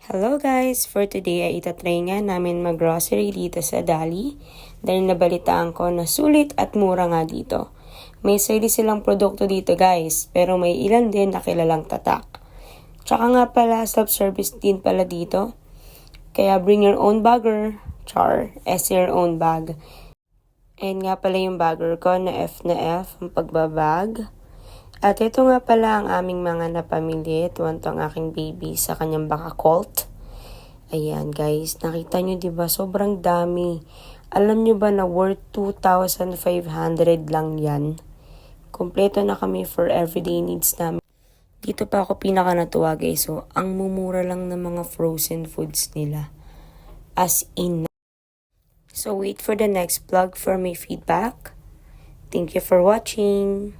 Hello guys! For today ay itatry nga namin mag-grocery dito sa Dali dahil nabalitaan ko na sulit at mura nga dito. May sarili silang produkto dito guys, pero may ilan din na kilalang tatak. Tsaka nga pala, self-service din pala dito. Kaya bring your own bagger, char, as your own bag. And nga pala yung bagger ko na F, ang pagbabag. At ito nga pala ang aming mga napamili. Tuwan to ang aking baby sa kanyang baka colt. Ayan guys, nakita nyo diba sobrang dami. Alam nyo ba na worth 2,500 lang yan? Kompleto na kami for everyday needs namin. Dito pa ako pinaka natuwa guys. So, ang mumura lang ng mga frozen foods nila. As in. So wait for the next vlog for my feedback. Thank you for watching.